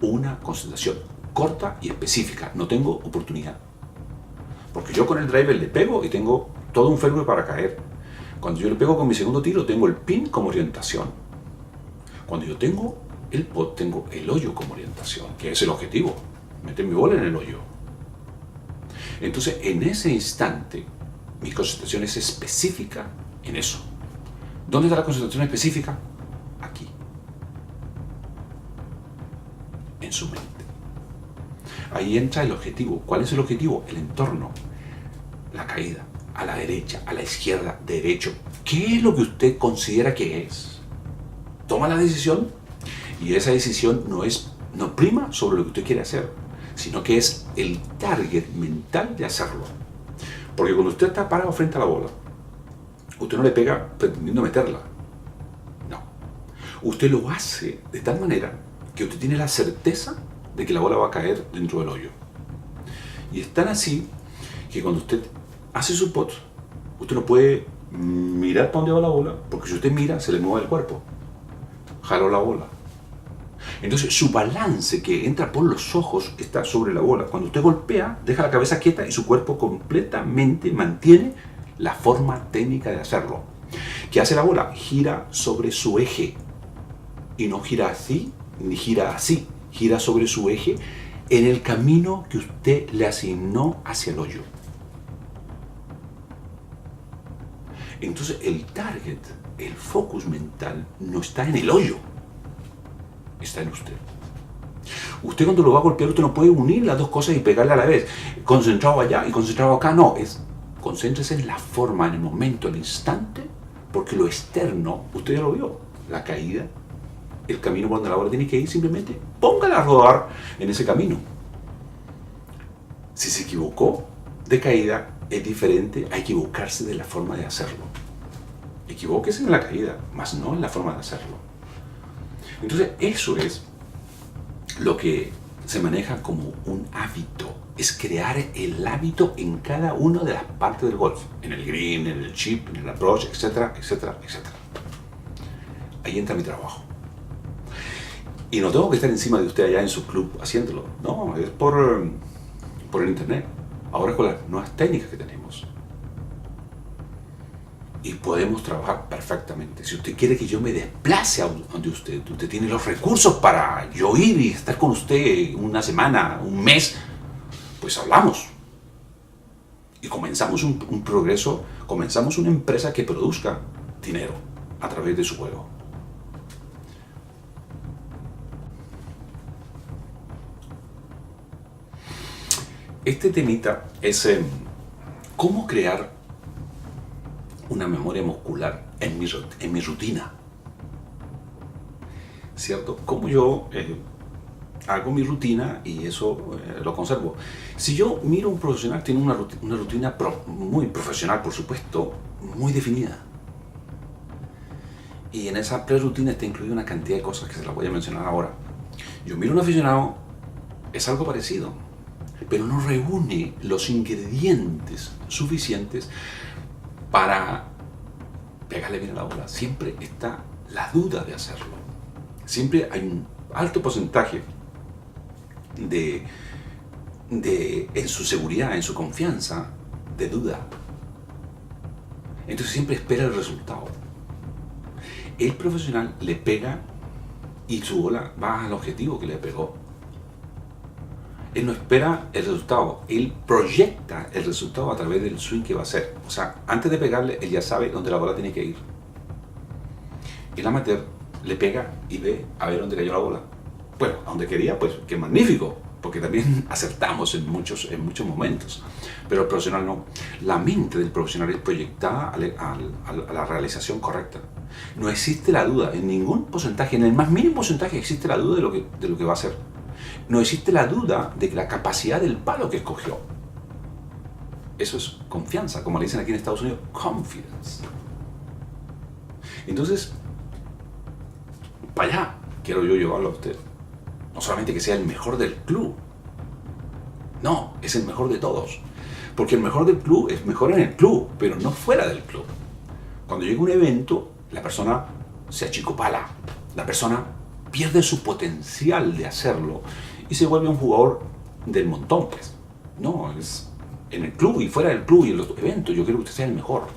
Una concentración corta y específica. No tengo oportunidad. Porque yo con el driver le pego y tengo todo un fairway para caer. Cuando yo le pego con mi segundo tiro, tengo el pin como orientación. Cuando yo tengo el pot, tengo el hoyo como orientación, que es el objetivo. Meter mi bola en el hoyo. Entonces, en ese instante, mi concentración es específica en eso. ¿Dónde está la concentración específica? Aquí. En su mente. Ahí entra el objetivo. ¿Cuál es el objetivo? El entorno. La caída. A la derecha, a la izquierda, derecho. ¿Qué es lo que usted considera que es? Toma la decisión y esa decisión no prima sobre lo que usted quiere hacer, sino que es el target mental de hacerlo. Porque cuando usted está parado frente a la bola, usted no le pega pretendiendo meterla. No. Usted lo hace de tal manera que usted tiene la certeza de que la bola va a caer dentro del hoyo. Y es tan así que cuando usted hace su pot, usted no puede mirar para dónde va la bola, porque si usted mira, se le mueve el cuerpo. Jaló la bola. Entonces su balance que entra por los ojos está sobre la bola. Cuando usted golpea, deja la cabeza quieta y su cuerpo completamente mantiene la forma técnica de hacerlo. ¿Qué hace la bola? Gira sobre su eje. Y no gira así, ni gira así. Gira sobre su eje en el camino que usted le asignó hacia el hoyo. Entonces el target, el focus mental, no está en el hoyo, está en usted. Usted cuando lo va a golpear, usted no puede unir las dos cosas y pegarle a la vez. Concentrado allá y concentrado acá, no. Concéntrese en la forma, en el momento, en el instante, porque lo externo, usted ya lo vio, la caída, el camino por donde la bola tiene que ir, simplemente póngala a rodar en ese camino. Si se equivocó de caída, es diferente a equivocarse de la forma de hacerlo. Equivóquese en la caída, mas no en la forma de hacerlo. Entonces, eso es lo que se maneja como un hábito. Es crear el hábito en cada una de las partes del golf. En el green, en el chip, en el approach, etcétera, etcétera, etcétera. Ahí entra mi trabajo. Y no tengo que estar encima de usted allá en su club haciéndolo. No, es por el internet. Ahora con las nuevas técnicas que tenemos. Y podemos trabajar perfectamente. Si usted quiere que yo me desplace a donde usted tiene los recursos para yo ir y estar con usted una semana, un mes, pues hablamos. Y comenzamos un progreso, comenzamos una empresa que produzca dinero a través de su juego. Este temita es cómo crear una memoria muscular en mi rutina. ¿Cierto? Cómo yo hago mi rutina y eso lo conservo. Si yo miro a un profesional, tiene una rutina muy profesional, por supuesto, muy definida. Y en esa pre-rutina está incluida una cantidad de cosas que se las voy a mencionar ahora. Yo miro a un aficionado, es algo parecido, pero no reúne los ingredientes suficientes para pegarle bien a la bola. Siempre está la duda de hacerlo. Siempre hay un alto porcentaje en su seguridad, en su confianza, de duda. Entonces siempre espera el resultado. El profesional le pega y su bola va al objetivo que le pegó. Él no espera el resultado, él proyecta el resultado a través del swing que va a hacer. O sea, antes de pegarle, él ya sabe dónde la bola tiene que ir. El amateur le pega y ve a ver dónde cayó la bola. Bueno, a donde quería, pues qué magnífico, porque también acertamos en muchos momentos. Pero el profesional no. La mente del profesional es proyectada a la realización correcta. No existe la duda, en ningún porcentaje, en el más mínimo porcentaje existe la duda de lo que va a hacer. No existe la duda de la capacidad del palo que escogió. Eso es confianza, como le dicen aquí en Estados Unidos, confidence. Entonces, para allá quiero yo llevarlo a usted. No solamente que sea el mejor del club. No, es el mejor de todos. Porque el mejor del club es mejor en el club, pero no fuera del club. Cuando llega un evento, la persona se achicopala. La persona pierde su potencial de hacerlo y se vuelve un jugador del montón, pues. No, es en el club y fuera del club y en los eventos, yo quiero que usted sea el mejor.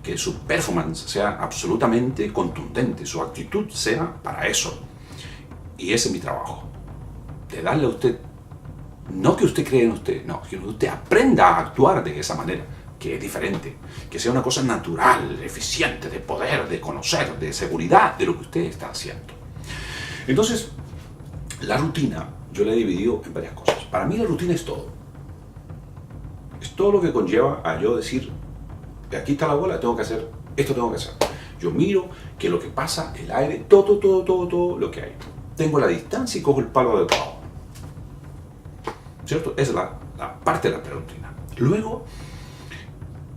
Que su performance sea absolutamente contundente, su actitud sea para eso. Y ese es mi trabajo. De darle a usted, no que usted cree en usted, no, que usted aprenda a actuar de esa manera, que es diferente. Que sea una cosa natural, eficiente, de poder, de conocer, de seguridad de lo que usted está haciendo. Entonces, la rutina yo la he dividido en varias cosas. Para mí la rutina es todo. Es todo lo que conlleva a yo decir, aquí está la bola, tengo que hacer, esto tengo que hacer. Yo miro que lo que pasa, el aire, todo lo que hay. Tengo la distancia y cojo el palo adecuado. ¿Cierto? Esa es la parte de la prerutina. Luego,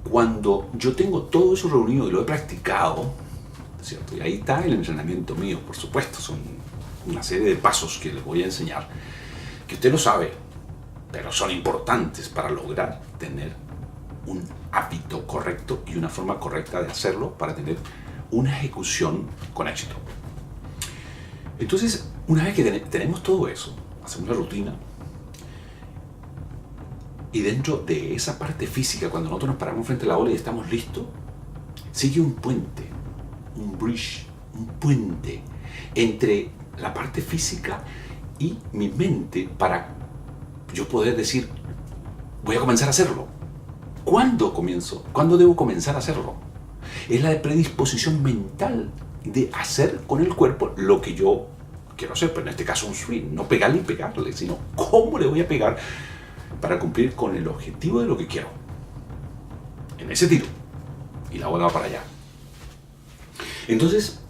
cuando yo tengo todo eso reunido y lo he practicado, ¿cierto? Y ahí está el entrenamiento mío, por supuesto, son una serie de pasos que les voy a enseñar, que usted lo sabe, pero son importantes para lograr tener un hábito correcto y una forma correcta de hacerlo para tener una ejecución con éxito. Entonces, una vez que tenemos todo eso, hacemos la rutina, y dentro de esa parte física, cuando nosotros nos paramos frente a la ola y estamos listos, sigue un puente, un bridge, un puente entre la parte física y mi mente para yo poder decir, voy a comenzar a hacerlo. ¿Cuándo comienzo? ¿Cuándo debo comenzar a hacerlo? Es la predisposición mental de hacer con el cuerpo lo que yo quiero hacer, pero en este caso un swing, no pegarle y pegarle, sino cómo le voy a pegar para cumplir con el objetivo de lo que quiero. En ese tiro. Y la bola va para allá. Entonces,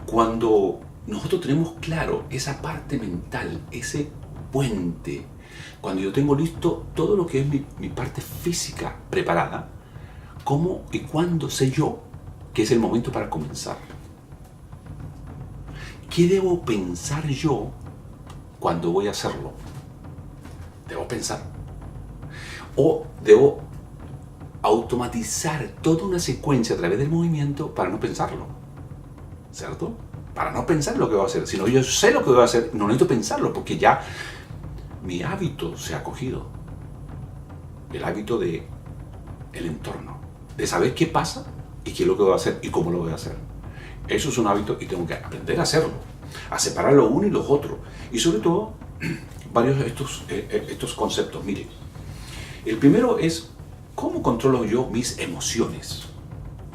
cuando nosotros tenemos claro esa parte mental, ese puente, cuando yo tengo listo todo lo que es mi parte física preparada, ¿cómo y cuándo sé yo que es el momento para comenzar? ¿Qué debo pensar yo cuando voy a hacerlo? ¿Debo pensar? ¿O debo automatizar toda una secuencia a través del movimiento para no pensarlo? ¿Cierto? Para no pensar lo que voy a hacer. Si no, yo sé lo que voy a hacer, no necesito pensarlo porque ya mi hábito se ha cogido. El hábito de el entorno. De saber qué pasa y qué es lo que voy a hacer y cómo lo voy a hacer. Eso es un hábito y tengo que aprender a hacerlo. A separar lo uno y los otros. Y sobre todo, varios de estos conceptos. Mire, el primero es cómo controlo yo mis emociones.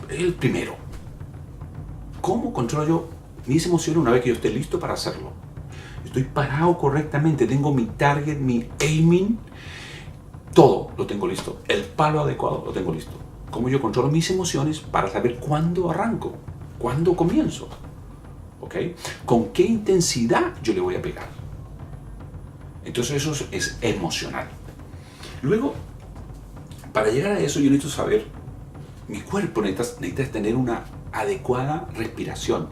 El primero. ¿Cómo controlo yo mis emociones una vez que yo esté listo para hacerlo? Estoy parado correctamente, tengo mi target, mi aiming, todo lo tengo listo. El palo adecuado lo tengo listo. ¿Cómo yo controlo mis emociones para saber cuándo arranco? ¿Cuándo comienzo? ¿Ok? ¿Con qué intensidad yo le voy a pegar? Entonces eso es emocional. Luego, para llegar a eso yo necesito saber, mi cuerpo necesita tener una adecuada respiración.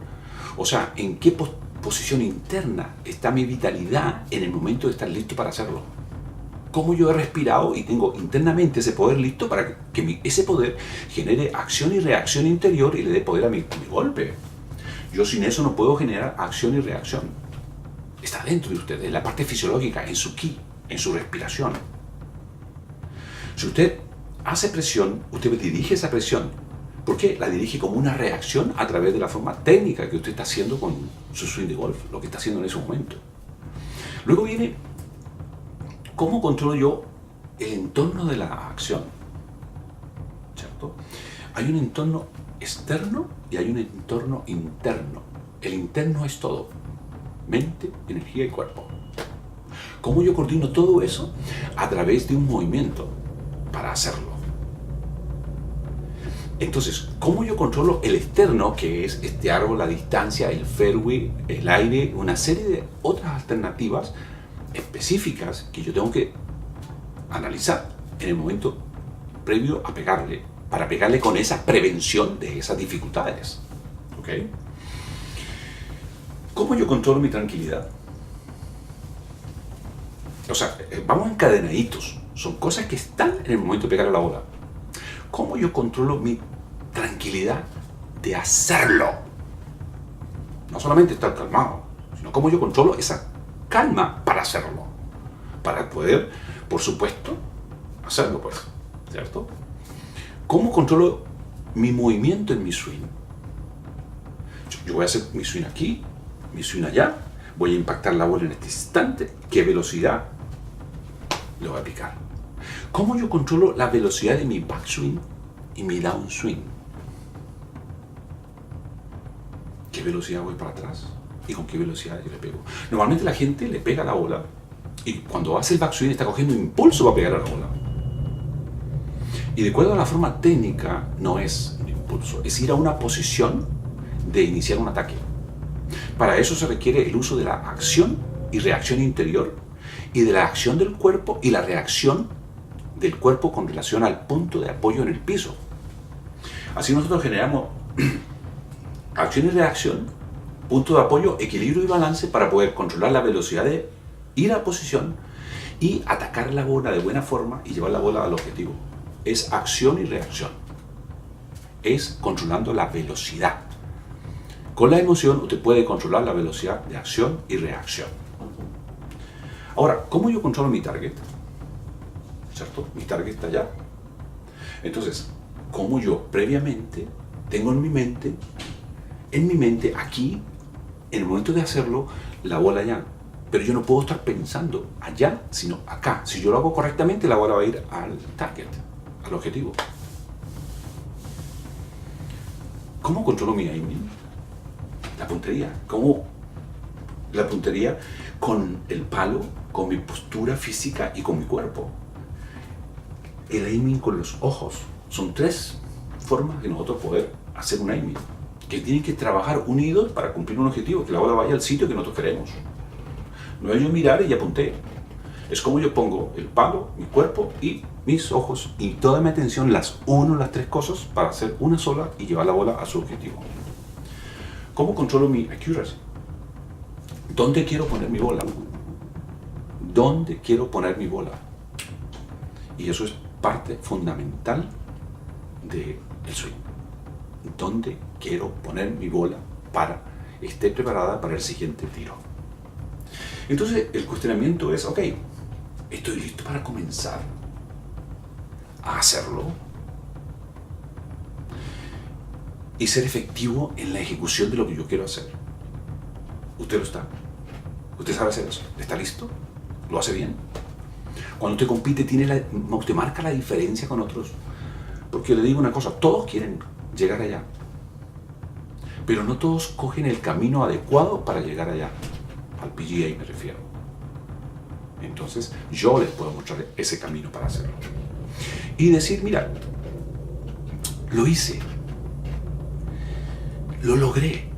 O sea, en qué posición interna está mi vitalidad en el momento de estar listo para hacerlo. Cómo yo he respirado y tengo internamente ese poder listo para que ese poder genere acción y reacción interior y le dé poder a mi golpe. Yo sin eso no puedo generar acción y reacción. Está dentro de usted, en la parte fisiológica, en su ki, en su respiración. Si usted hace presión, usted dirige esa presión. ¿Por qué? La dirige como una reacción a través de la forma técnica que usted está haciendo con su swing de golf, lo que está haciendo en ese momento. Luego viene, ¿cómo controlo yo el entorno de la acción? ¿Cierto? Hay un entorno externo y hay un entorno interno. El interno es todo. Mente, energía y cuerpo. ¿Cómo yo coordino todo eso? A través de un movimiento para hacerlo. Entonces, ¿cómo yo controlo el externo, que es este árbol, la distancia, el fairway, el aire, una serie de otras alternativas específicas que yo tengo que analizar en el momento previo a pegarle, para pegarle con esa prevención de esas dificultades? ¿Ok? ¿Cómo yo controlo mi tranquilidad? O sea, vamos encadenaditos. Son cosas que están en el momento de pegarle la bola. ¿Cómo yo controlo mi tranquilidad de hacerlo? No solamente estar calmado, ¿Cómo yo controlo esa calma para hacerlo? Para poder, por supuesto, hacerlo, pues, ¿cierto? ¿Cómo controlo mi movimiento en mi swing? Yo voy a hacer mi swing aquí, mi swing allá, voy a impactar la bola en este instante, ¿qué velocidad le voy a aplicar? ¿Cómo yo controlo la velocidad de mi backswing y mi downswing? ¿Qué velocidad voy para atrás? ¿Y con qué velocidad yo le pego? Normalmente la gente le pega la bola y cuando hace el backswing está cogiendo impulso para pegar a la bola. Y de acuerdo a la forma técnica, no es un impulso, es ir a una posición de iniciar un ataque. Para eso se requiere el uso de la acción y reacción interior y de la acción del cuerpo y la reacción del cuerpo con relación al punto de apoyo en el piso. Así nosotros generamos acción y reacción, punto de apoyo, equilibrio y balance para poder controlar la velocidad de ir a posición y atacar la bola de buena forma y llevar la bola al objetivo. Es acción y reacción. Es controlando la velocidad. Con la emoción usted puede controlar la velocidad de acción y reacción. Ahora, ¿cómo yo controlo mi target? ¿Cierto? Mi target está allá. Entonces, ¿cómo yo previamente tengo en mi mente aquí, en el momento de hacerlo, la bola allá? Pero yo no puedo estar pensando allá, sino acá. Si yo lo hago correctamente, la bola va a ir al target, al objetivo. ¿Cómo controlo mi aiming? La puntería. ¿Cómo? La puntería con el palo, con mi postura física y con mi cuerpo. El aiming con los ojos. Son tres formas de nosotros poder hacer un aiming, que tienen que trabajar unidos para cumplir un objetivo, que la bola vaya al sitio que nosotros queremos. No es yo mirar y apunté. Es como yo pongo el palo, mi cuerpo y mis ojos y toda mi atención las uno las tres cosas para hacer una sola y llevar la bola a su objetivo. ¿Cómo controlo mi accuracy? ¿Dónde quiero poner mi bola? ¿Dónde quiero poner mi bola? Y eso es parte fundamental del swing. ¿Dónde quiero poner mi bola para que esté preparada para el siguiente tiro? Entonces el cuestionamiento es, ok, ¿estoy listo para comenzar a hacerlo? Y ser efectivo en la ejecución de lo que yo quiero hacer. ¿Usted lo está? ¿Usted sabe hacer eso? ¿Está listo? ¿Lo hace bien? Cuando usted compite, usted marca la diferencia con otros. Porque le digo una cosa, todos quieren llegar allá. Pero no todos cogen el camino adecuado para llegar allá. Al PGA me refiero. Entonces, yo les puedo mostrar ese camino para hacerlo. Y decir, mira, lo hice. Lo logré.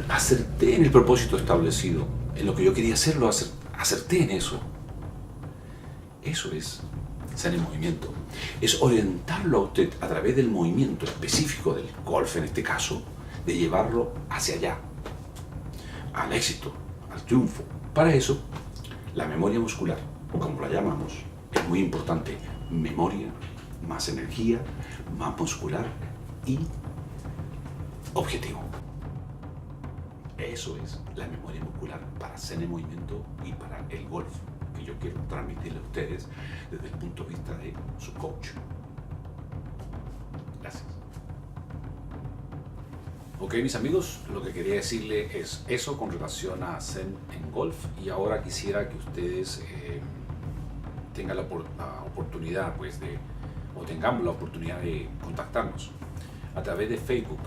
Acerté en el propósito establecido. En lo que yo quería hacer, acerté en eso. Eso es ser en movimiento. Es orientarlo a usted a través del movimiento específico del golf, en este caso, de llevarlo hacia allá, al éxito, al triunfo. Para eso, la memoria muscular, como la llamamos, es muy importante. Memoria, más energía, más muscular y objetivo. Eso es la memoria muscular para ser en movimiento y para el golf que yo quiero transmitirle a ustedes desde el punto de vista de su coach. Gracias. Ok, mis amigos, lo que quería decirle es eso con relación a Zen en golf, y ahora quisiera que ustedes tengan la oportunidad, pues, o tengamos la oportunidad de contactarnos a través de Facebook.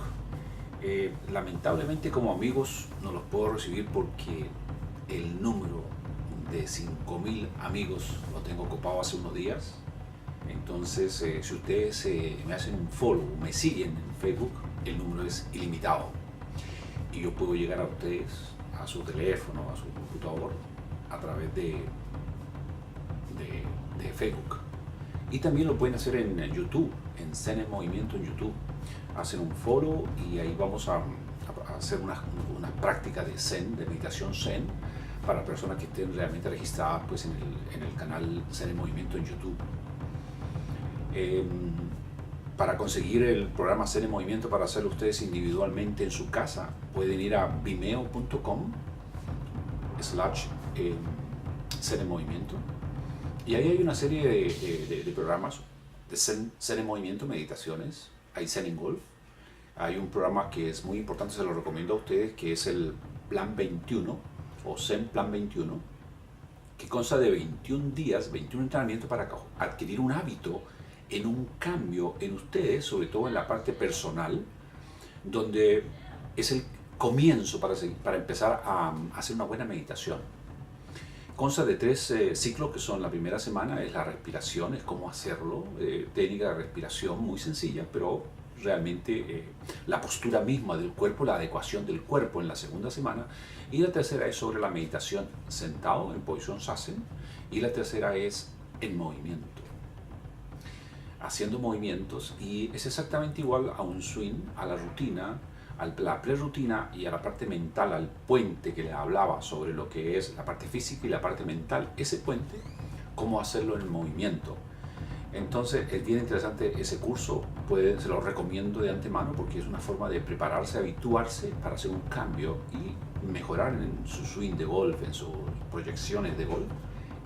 Lamentablemente como amigos no los puedo recibir porque el número de 5.000 amigos lo tengo ocupado hace unos días. Entonces si ustedes me hacen un follow, me siguen en Facebook, el número es ilimitado y yo puedo llegar a ustedes a su teléfono, a su computador a través de Facebook. Y también lo pueden hacer en YouTube, en Zen en Movimiento en YouTube. Hacen un follow y ahí vamos a hacer una práctica de Zen, de meditación Zen, para personas que estén realmente registradas, pues, en el, canal Zen en Movimiento en YouTube. Para conseguir el programa Zen en Movimiento para hacerlo ustedes individualmente en su casa, pueden ir a vimeo.com/Zen en Movimiento. Y ahí hay una serie de programas de Zen en Movimiento, meditaciones. Hay Zen en Golf. Hay un programa que es muy importante, se lo recomiendo a ustedes, que es el Plan 21 o Zen Plan 21, que consta de 21 días, 21 entrenamientos para adquirir un hábito en un cambio en ustedes, sobre todo en la parte personal, donde es el comienzo para empezar a hacer una buena meditación. Consta de 3 ciclos, que son: la primera semana es la respiración, es cómo hacerlo, técnica de respiración muy sencilla, pero realmente la postura misma del cuerpo, la adecuación del cuerpo en la segunda semana. Y la tercera es sobre la meditación sentado en posición Zazen, y la tercera es en movimiento, haciendo movimientos, y es exactamente igual a un swing, a la rutina, a la pre-rutina y a la parte mental, al puente que les hablaba sobre lo que es la parte física y la parte mental. Ese puente, cómo hacerlo en el movimiento. Entonces es bien interesante ese curso, se lo recomiendo de antemano, porque es una forma de prepararse, habituarse para hacer un cambio y mejorar en su swing de golf, en sus proyecciones de golf.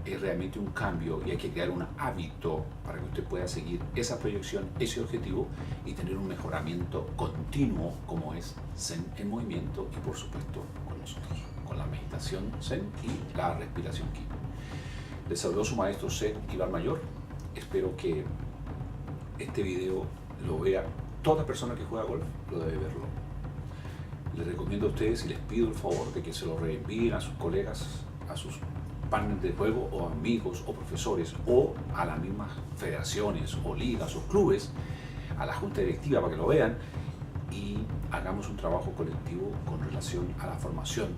Es realmente un cambio, y hay que crear un hábito para que usted pueda seguir esa proyección, ese objetivo, y tener un mejoramiento continuo, como es Zen en Movimiento, y por supuesto con nosotros, con la meditación Zen y la respiración Ki. Les saludó su maestro Zen, Iván Mayor. Espero que este video lo vea toda persona que juega golf, lo debe verlo. Les recomiendo a ustedes y les pido el favor de que se lo reenvíen a sus colegas, a sus partners de juego, o amigos o profesores, o a las mismas federaciones o ligas o clubes, a la junta directiva, para que lo vean, y hagamos un trabajo colectivo con relación a la formación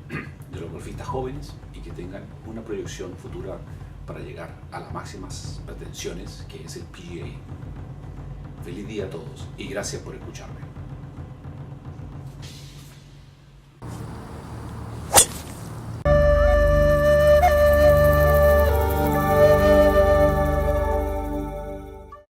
de los golfistas jóvenes, y que tengan una proyección futura para llegar a las máximas pretensiones, que es el PGA. Feliz día a todos y gracias por escucharme.